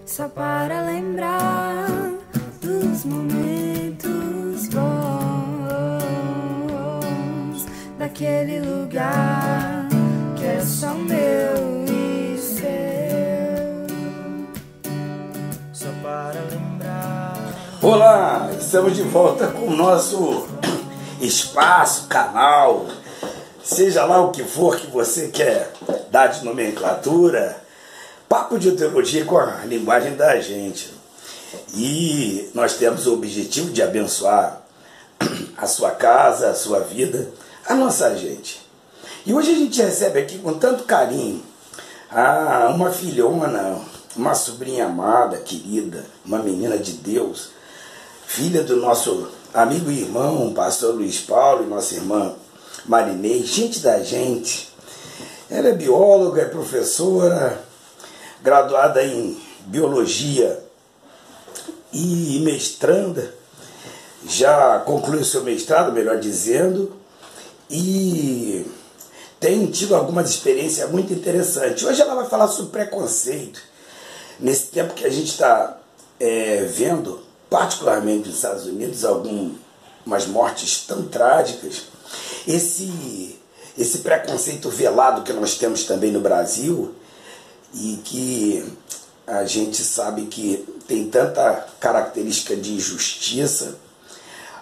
só para lembrar dos momentos bons, daquele lugar que é só meu e seu, só para lembrar. Olá, estamos de volta com o nosso espaço, canal, seja lá o que for que você quer dar de nomenclatura, papo de teologia com a linguagem da gente. E nós temos o objetivo de abençoar a sua casa, a sua vida, a nossa gente. E hoje a gente recebe aqui com tanto carinho uma filhona, uma sobrinha amada, querida, uma menina de Deus, filha do nosso amigo e irmão, pastor Luiz Paulo, e nossa irmã Marinês, gente da gente. Ela é bióloga, é professora, graduada em biologia e mestranda, já concluiu seu mestrado, melhor dizendo, e tem tido algumas experiências muito interessantes. Hoje ela vai falar sobre preconceito, nesse tempo que a gente está vendo, particularmente nos Estados Unidos, algumas mortes tão trágicas. Esse preconceito velado que nós temos também no Brasil, e que a gente sabe que tem tanta característica de injustiça.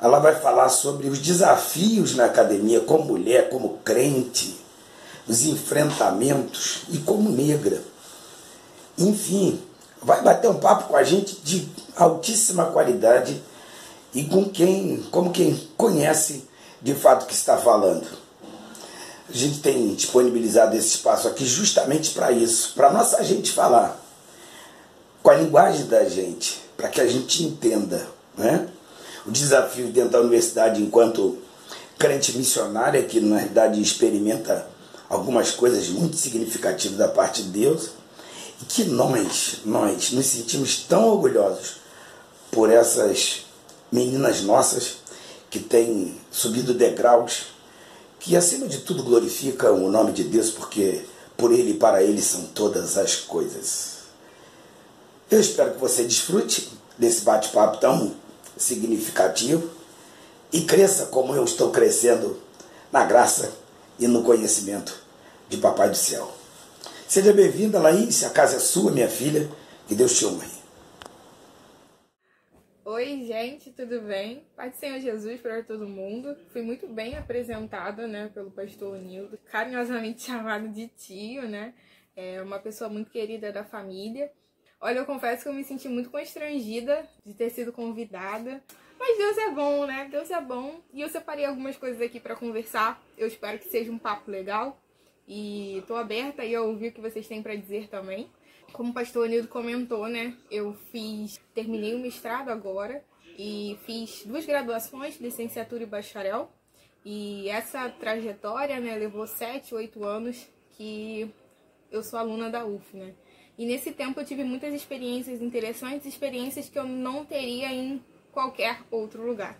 Ela vai falar sobre os desafios na academia como mulher, como crente, os enfrentamentos e como negra. Enfim, vai bater um papo com a gente de altíssima qualidade e como quem conhece de fato o que está falando. A gente tem disponibilizado esse espaço aqui justamente para isso, para nossa gente falar com a linguagem da gente, para que a gente entenda, né? O desafio dentro da universidade enquanto crente missionária, que na realidade experimenta algumas coisas muito significativas da parte de Deus, e que nós nos sentimos tão orgulhosos por essas meninas nossas que têm subido degraus, que acima de tudo glorificam o nome de Deus, porque por Ele e para Ele são todas as coisas. Eu espero que você desfrute desse bate-papo tão significativo e cresça como eu estou crescendo na graça e no conhecimento de Papai do Céu. Seja bem-vinda, Laís, a casa é sua, minha filha, que Deus te honre. Oi, gente, tudo bem? Pai do Senhor Jesus para todo mundo. Fui muito bem apresentada, né, pelo pastor Nildo, carinhosamente chamado de tio, né? É uma pessoa muito querida da família. Olha, eu confesso que eu me senti muito constrangida de ter sido convidada, mas Deus é bom, né? Deus é bom. E eu separei algumas coisas aqui para conversar. Eu espero que seja um papo legal e tô aberta aí a ouvir o que vocês têm para dizer também. Como o pastor Nildo comentou, né, terminei o mestrado agora e fiz 2 graduações, licenciatura e bacharel. E essa trajetória, né, levou 7, 8 anos que eu sou aluna da UF, né. E nesse tempo eu tive muitas experiências interessantes, experiências que eu não teria em qualquer outro lugar.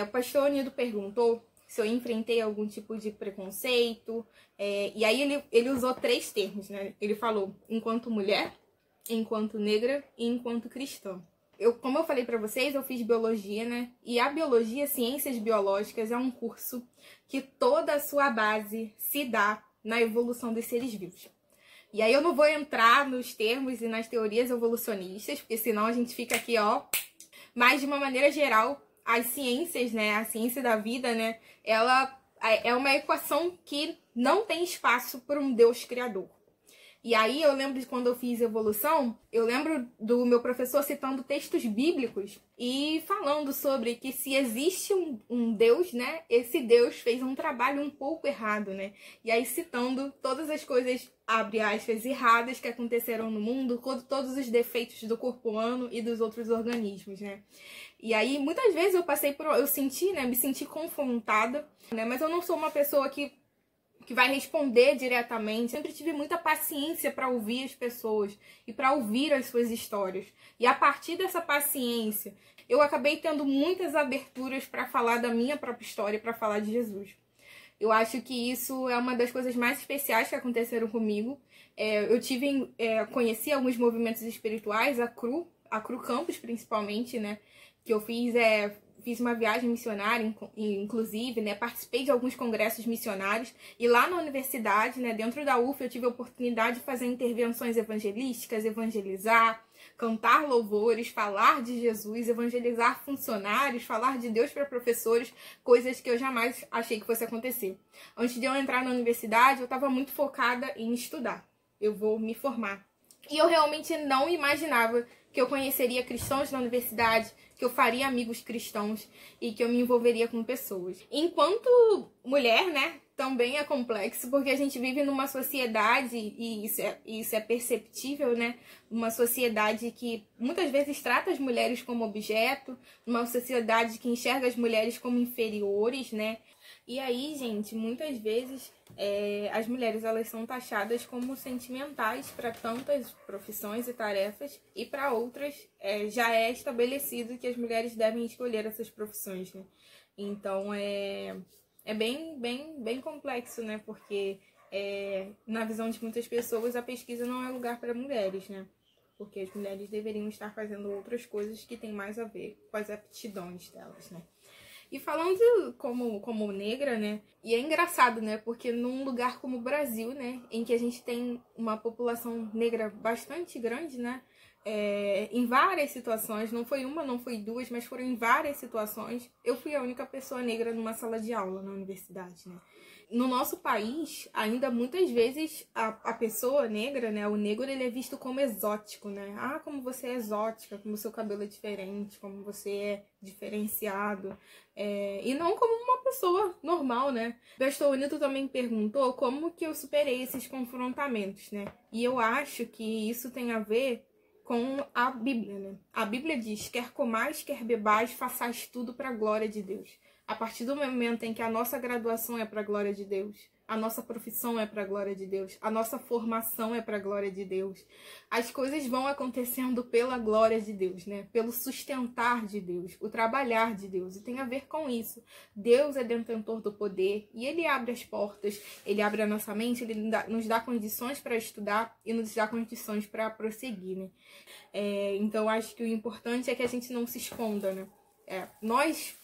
O pastor Nildo perguntou se eu enfrentei algum tipo de preconceito, e aí ele usou 3 termos, né? Ele falou enquanto mulher, enquanto negra e enquanto cristã. Como eu falei para vocês, eu fiz biologia, né? E a biologia, ciências biológicas, é um curso que toda a sua base se dá na evolução dos seres vivos. E aí eu não vou entrar nos termos e nas teorias evolucionistas, porque senão a gente fica aqui, ó. Mas de uma maneira geral, as ciências, né, a ciência da vida, né, ela é uma equação que não tem espaço para um Deus criador. E aí eu lembro de quando eu fiz evolução, eu lembro do meu professor citando textos bíblicos e falando sobre que se existe um Deus, né, esse Deus fez um trabalho um pouco errado, né? E aí citando todas as coisas, abre aspas, erradas que aconteceram no mundo, todos os defeitos do corpo humano e dos outros organismos, né? E aí muitas vezes me senti confrontada, né? Mas eu não sou uma pessoa que vai responder diretamente. Sempre tive muita paciência para ouvir as pessoas e para ouvir as suas histórias. E a partir dessa paciência, eu acabei tendo muitas aberturas para falar da minha própria história, para falar de Jesus. Eu acho que isso é uma das coisas mais especiais que aconteceram comigo. Conheci alguns movimentos espirituais, a CRU Campus principalmente, né? Que eu fiz uma viagem missionária, inclusive, né? Participei de alguns congressos missionários. E lá na universidade, né? Dentro da UF, eu tive a oportunidade de fazer intervenções evangelísticas, evangelizar, cantar louvores, falar de Jesus, evangelizar funcionários, falar de Deus para professores, coisas que eu jamais achei que fosse acontecer. Antes de eu entrar na universidade, eu estava muito focada em estudar. Eu vou me formar. E eu realmente não imaginava que eu conheceria cristãos na universidade, que eu faria amigos cristãos e que eu me envolveria com pessoas. Enquanto mulher, né, também é complexo, porque a gente vive numa sociedade, e isso é perceptível, né, uma sociedade que muitas vezes trata as mulheres como objeto, uma sociedade que enxerga as mulheres como inferiores, né. E aí, gente, muitas vezes as mulheres elas são taxadas como sentimentais para tantas profissões e tarefas, e para outras já é estabelecido que as mulheres devem escolher essas profissões, né? Então é bem complexo, né? Porque na visão de muitas pessoas a pesquisa não é lugar para mulheres, né? Porque as mulheres deveriam estar fazendo outras coisas que têm mais a ver com as aptidões delas, né? E falando como negra, né? E é engraçado, né? Porque num lugar como o Brasil, né? Em que a gente tem uma população negra bastante grande, né? Em várias situações, não foi uma, não foi duas, mas foram em várias situações, eu fui a única pessoa negra numa sala de aula na universidade, né? No nosso país, ainda muitas vezes a pessoa negra, né, o negro, ele é visto como exótico, né? Ah, como você é exótica, como o seu cabelo é diferente, como você é diferenciado. E não como uma pessoa normal, né? Pastor Nilton também perguntou como que eu superei esses confrontamentos, né? E eu acho que isso tem a ver com a Bíblia, né? A Bíblia diz, quer comais, quer bebais, façais tudo para a glória de Deus. A partir do momento em que a nossa graduação é para a glória de Deus, a nossa profissão é para a glória de Deus, a nossa formação é para a glória de Deus, as coisas vão acontecendo pela glória de Deus, né? Pelo sustentar de Deus, o trabalhar de Deus, e tem a ver com isso. Deus é detentor do poder e Ele abre as portas, Ele abre a nossa mente, Ele nos dá condições para estudar e nos dá condições para prosseguir, né? Então, acho que o importante é que a gente não se esconda, né? Nós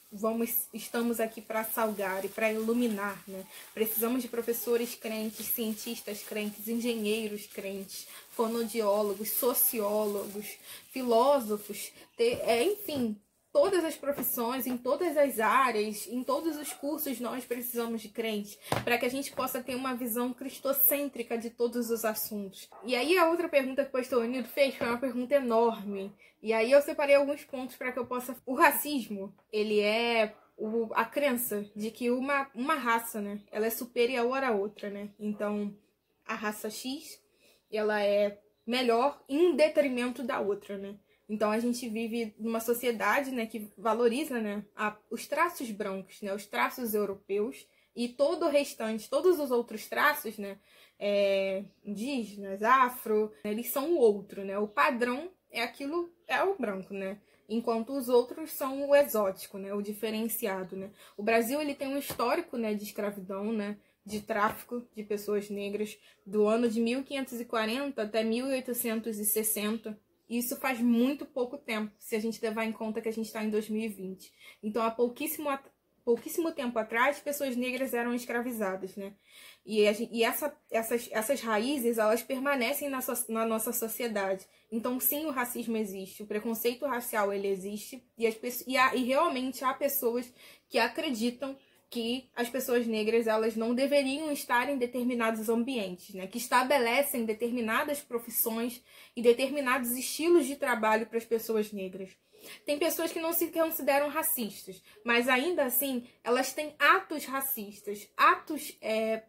estamos aqui para salgar e para iluminar, né? Precisamos de professores crentes, cientistas crentes, engenheiros crentes, fonoaudiólogos, sociólogos, filósofos, enfim, todas as profissões, em todas as áreas, em todos os cursos nós precisamos de crentes, para que a gente possa ter uma visão cristocêntrica de todos os assuntos. E aí a outra pergunta que o pastor Nilton fez foi uma pergunta enorme. E aí eu separei alguns pontos para que eu possa... O racismo, ele é a crença de que uma raça, né, ela é superior à outra, né? Então, a raça X, ela é melhor em detrimento da outra, né? Então, a gente vive numa sociedade, né, que valoriza, né, os traços brancos, né, os traços europeus, e todo o restante, todos os outros traços, né, indígenas, afro, eles são o outro, né? O padrão é o branco, né? Enquanto os outros são o exótico, né? O diferenciado, né? O Brasil, ele tem um histórico, né, de escravidão, né? De tráfico de pessoas negras do ano de 1540 até 1860. Isso faz muito pouco tempo, se a gente levar em conta que a gente está em 2020. Então, há pouquíssimo tempo atrás, pessoas negras eram escravizadas, né? E essas raízes, elas permanecem na nossa sociedade. Então, sim, o racismo existe, o preconceito racial, ele existe, e realmente há pessoas que acreditam que as pessoas negras, elas não deveriam estar em determinados ambientes, né? Que estabelecem determinadas profissões e determinados estilos de trabalho para as pessoas negras. Tem pessoas que não se consideram racistas, mas ainda assim, elas têm atos racistas, atos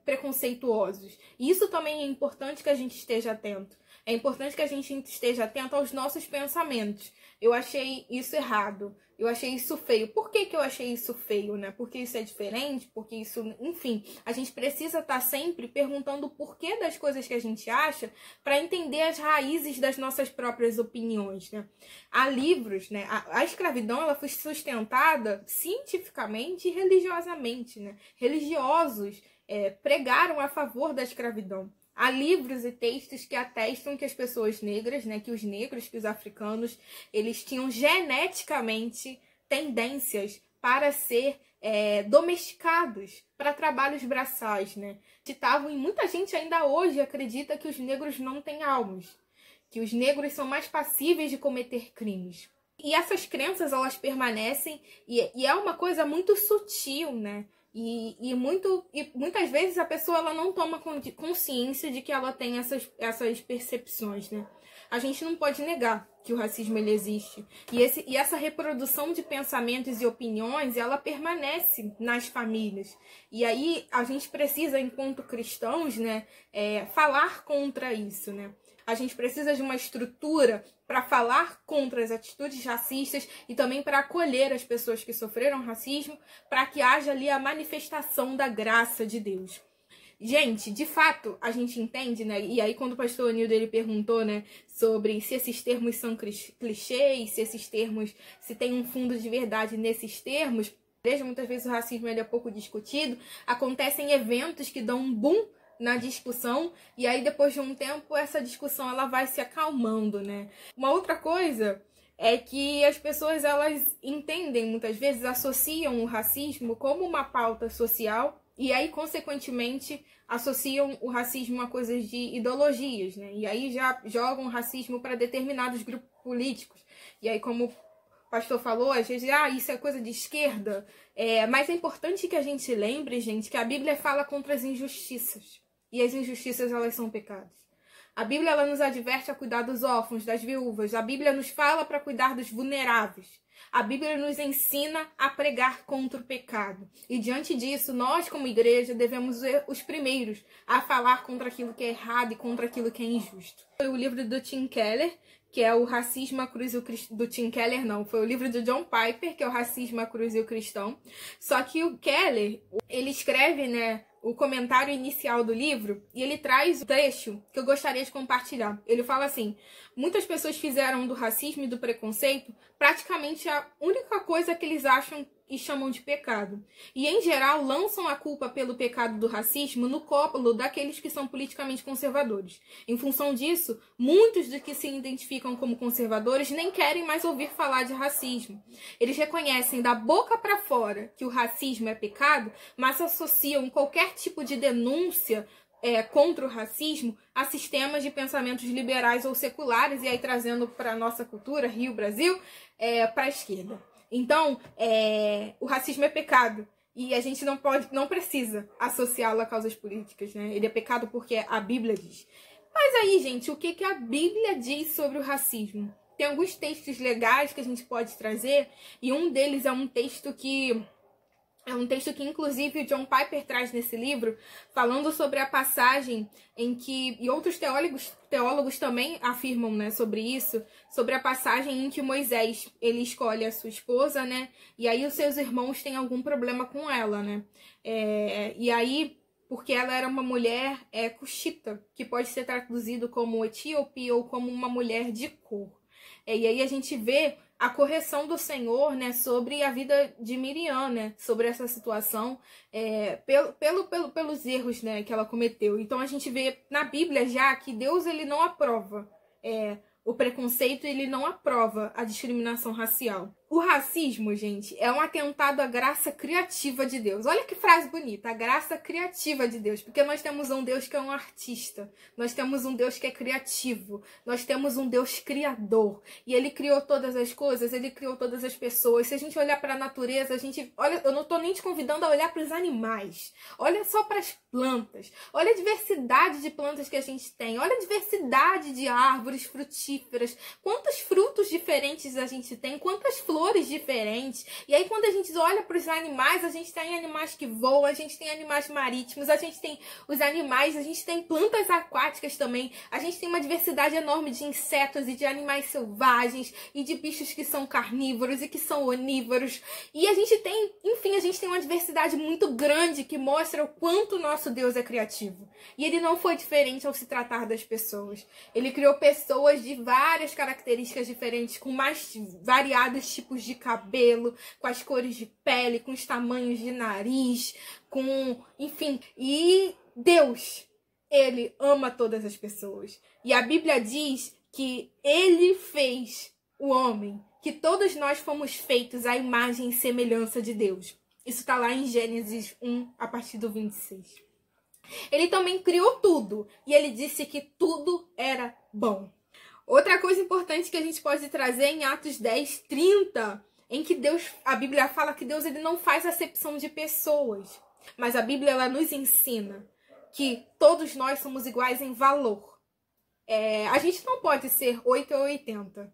preconceituosos. E isso também é importante que a gente esteja atento. É importante que a gente esteja atento aos nossos pensamentos. Eu achei isso errado, eu achei isso feio. Por que eu achei isso feio, né? Porque isso é diferente, porque isso... Enfim, a gente precisa estar sempre perguntando o porquê das coisas que a gente acha para entender as raízes das nossas próprias opiniões, né? Há livros, né? A escravidão, ela foi sustentada cientificamente e religiosamente, né? Religiosos pregaram a favor da escravidão. Há livros e textos que atestam que as pessoas negras, né, que os negros, que os africanos, eles tinham geneticamente tendências para ser domesticados para trabalhos braçais, né? E muita gente ainda hoje acredita que os negros não têm almas, que os negros são mais passíveis de cometer crimes. E essas crenças, elas permanecem, e é uma coisa muito sutil, né? E muitas vezes a pessoa ela não toma consciência de que ela tem essas percepções, né? A gente não pode negar que o racismo ele existe. E essa reprodução de pensamentos e opiniões, ela permanece nas famílias. E aí a gente precisa, enquanto cristãos, né, falar contra isso, né? A gente precisa de uma estrutura para falar contra as atitudes racistas e também para acolher as pessoas que sofreram racismo, para que haja ali a manifestação da graça de Deus. Gente, de fato, a gente entende, né? E aí quando o pastor Nildo ele perguntou, né, sobre se esses termos são clichês, se tem um fundo de verdade nesses termos, muitas vezes o racismo ele é pouco discutido, acontecem eventos que dão um boom na discussão, e aí depois de um tempo essa discussão ela vai se acalmando, né? Uma outra coisa é que as pessoas elas entendem, muitas vezes associam o racismo como uma pauta social, e aí consequentemente associam o racismo a coisas de ideologias, né? E aí já jogam o racismo para determinados grupos políticos, e aí como o pastor falou, às vezes, isso é coisa de esquerda, mas é importante que a gente lembre, gente, que a Bíblia fala contra as injustiças. E as injustiças, elas são pecados. A Bíblia, ela nos adverte a cuidar dos órfãos, das viúvas. A Bíblia nos fala para cuidar dos vulneráveis. A Bíblia nos ensina a pregar contra o pecado. E diante disso, nós, como igreja, devemos ser os primeiros a falar contra aquilo que é errado e contra aquilo que é injusto. Foi o livro do Tim Keller, que é o Racismo, a Cruz e o Cristão. Do Tim Keller, não. Foi o livro do John Piper, que é o Racismo, a Cruz e o Cristão. Só que o Keller, ele escreve, né, o comentário inicial do livro, e ele traz um trecho que eu gostaria de compartilhar. Ele fala assim: muitas pessoas fizeram do racismo e do preconceito praticamente a única coisa que eles acham e chamam de pecado. E, em geral, lançam a culpa pelo pecado do racismo no colo daqueles que são politicamente conservadores. Em função disso, muitos dos que se identificam como conservadores nem querem mais ouvir falar de racismo. Eles reconhecem da boca para fora que o racismo é pecado, mas associam qualquer tipo de denúncia contra o racismo a sistemas de pensamentos liberais ou seculares, e aí trazendo para a nossa cultura, Rio, Brasil, para a esquerda. Então, o racismo é pecado e a gente não precisa associá-lo a causas políticas, né? Ele é pecado porque a Bíblia diz. Mas aí, gente, o que a Bíblia diz sobre o racismo? Tem alguns textos legais que a gente pode trazer, e um deles é um texto que inclusive o John Piper traz nesse livro, falando sobre a passagem em que, e outros teólogos também afirmam, né, sobre isso, sobre a passagem em que Moisés, ele escolhe a sua esposa, né, e aí os seus irmãos têm algum problema com ela, né, e aí, porque ela era uma mulher cuxita, que pode ser traduzido como etíope ou como uma mulher de cor. E aí a gente vê a correção do Senhor, né, sobre a vida de Miriam, né, sobre essa situação, pelos erros, né, que ela cometeu. Então a gente vê na Bíblia já que Deus ele não aprova o preconceito, ele não aprova a discriminação racial. O racismo, gente, é um atentado à graça criativa de Deus. Olha que frase bonita, a graça criativa de Deus. Porque nós temos um Deus que é um artista. Nós temos um Deus que é criativo. Nós temos um Deus criador. E ele criou todas as coisas, ele criou todas as pessoas. Se a gente olhar para a natureza, olha, eu não estou nem te convidando a olhar para os animais. Olha só para as plantas. Olha a diversidade de plantas que a gente tem. Olha a diversidade de árvores frutíferas. Quantos frutos diferentes a gente tem. Quantas flores diferentes. E aí quando a gente olha para os animais, a gente tem animais que voam, a gente tem animais marítimos, a gente tem os animais, a gente tem plantas aquáticas também, a gente tem uma diversidade enorme de insetos e de animais selvagens e de bichos que são carnívoros e que são onívoros. E a gente tem, enfim, a gente tem uma diversidade muito grande que mostra o quanto o nosso Deus é criativo. E ele não foi diferente ao se tratar das pessoas. Ele criou pessoas de várias características diferentes, com mais variados tipos de cabelo, com as cores de pele, com os tamanhos de nariz, enfim. E Deus, Ele ama todas as pessoas. E a Bíblia diz que ele fez o homem, que todos nós fomos feitos à imagem e semelhança de Deus. Isso está lá em Gênesis 1, a partir do 26. Ele também criou tudo, e ele disse que tudo era bom. Outra coisa importante que a gente pode trazer em Atos 10, 30, em que a Bíblia fala que Deus ele não faz acepção de pessoas, mas a Bíblia ela nos ensina que todos nós somos iguais em valor. A gente não pode ser 8 ou 80.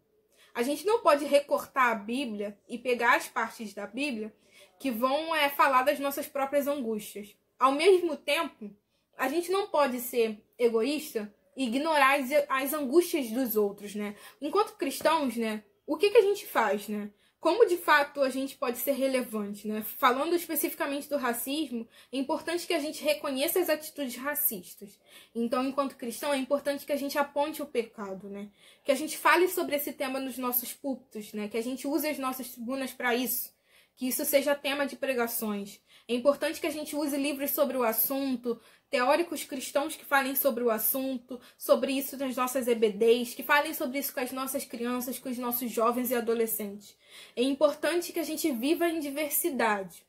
A gente não pode recortar a Bíblia e pegar as partes da Bíblia que vão falar das nossas próprias angústias. Ao mesmo tempo, a gente não pode ser egoísta e ignorar as angústias dos outros, né? Enquanto cristãos, né, o que a gente faz, né? Como de fato a gente pode ser relevante, né? Falando especificamente do racismo, é importante que a gente reconheça as atitudes racistas. Então, enquanto cristão, é importante que a gente aponte o pecado, né? Que a gente fale sobre esse tema nos nossos púlpitos, né? Que a gente use as nossas tribunas para isso. Que isso seja tema de pregações. É importante que a gente use livros sobre o assunto, teóricos cristãos que falem sobre o assunto, sobre isso nas nossas EBDs, que falem sobre isso com as nossas crianças, com os nossos jovens e adolescentes. É importante que a gente viva em diversidade.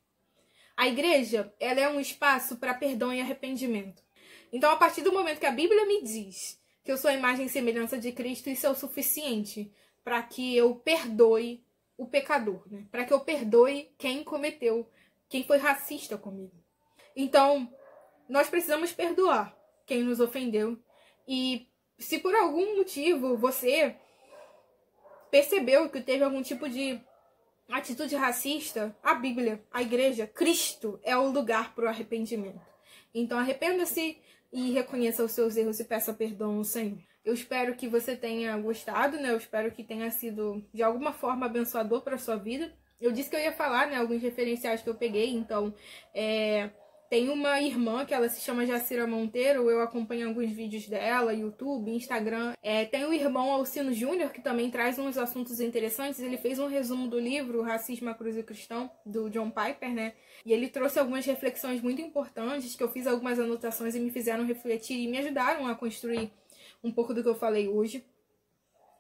A igreja, ela é um espaço para perdão e arrependimento. Então, a partir do momento que a Bíblia me diz que eu sou a imagem e semelhança de Cristo, isso é o suficiente para que eu perdoe o pecador, né? Para que eu perdoe quem foi racista comigo. Então, nós precisamos perdoar quem nos ofendeu. E se por algum motivo você percebeu que teve algum tipo de atitude racista, a Bíblia, a igreja, Cristo é o lugar para o arrependimento. Então arrependa-se e reconheça os seus erros e peça perdão ao Senhor. Eu espero que você tenha gostado, né? Eu espero que tenha sido de alguma forma abençoador para a sua vida. Eu disse que eu ia falar, né, alguns referenciais que eu peguei, então tem uma irmã que ela se chama Jacira Monteiro, eu acompanho alguns vídeos dela, YouTube, Instagram. Tem o irmão Alcino Júnior, que também traz uns assuntos interessantes. Ele fez um resumo do livro Racismo, a Cruz e o Cristão, do John Piper, né? E ele trouxe algumas reflexões muito importantes, que eu fiz algumas anotações e me fizeram refletir e me ajudaram a construir um pouco do que eu falei hoje.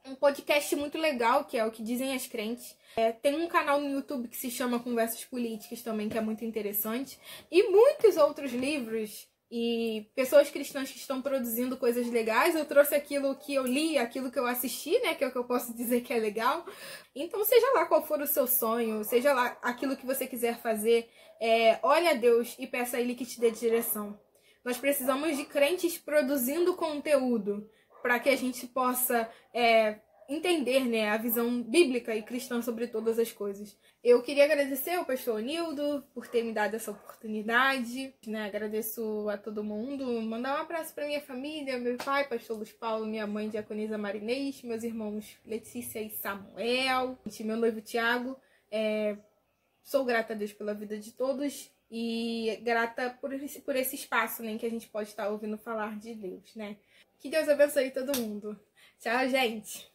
Um podcast muito legal, que é o que dizem as crentes. Tem um canal no YouTube que se chama Conversas Políticas também, que é muito interessante. E muitos outros livros e pessoas cristãs que estão produzindo coisas legais. Eu trouxe aquilo que eu li, aquilo que eu assisti, né? Que é o que eu posso dizer que é legal. Então, seja lá qual for o seu sonho, seja lá aquilo que você quiser fazer, olhe a Deus e peça a Ele que te dê direção. Nós precisamos de crentes produzindo conteúdo para que a gente possa entender, né, a visão bíblica e cristã sobre todas as coisas. Eu queria agradecer ao pastor Nildo por ter me dado essa oportunidade, né? Agradeço a todo mundo. Mandar um abraço para minha família, meu pai, pastor Luiz Paulo, minha mãe, diaconisa Marinês, meus irmãos Letícia e Samuel, meu noivo Tiago. Sou grata a Deus pela vida de todos e grata por esse espaço, né, que a gente pode estar ouvindo falar de Deus, né? Que Deus abençoe todo mundo. Tchau, gente!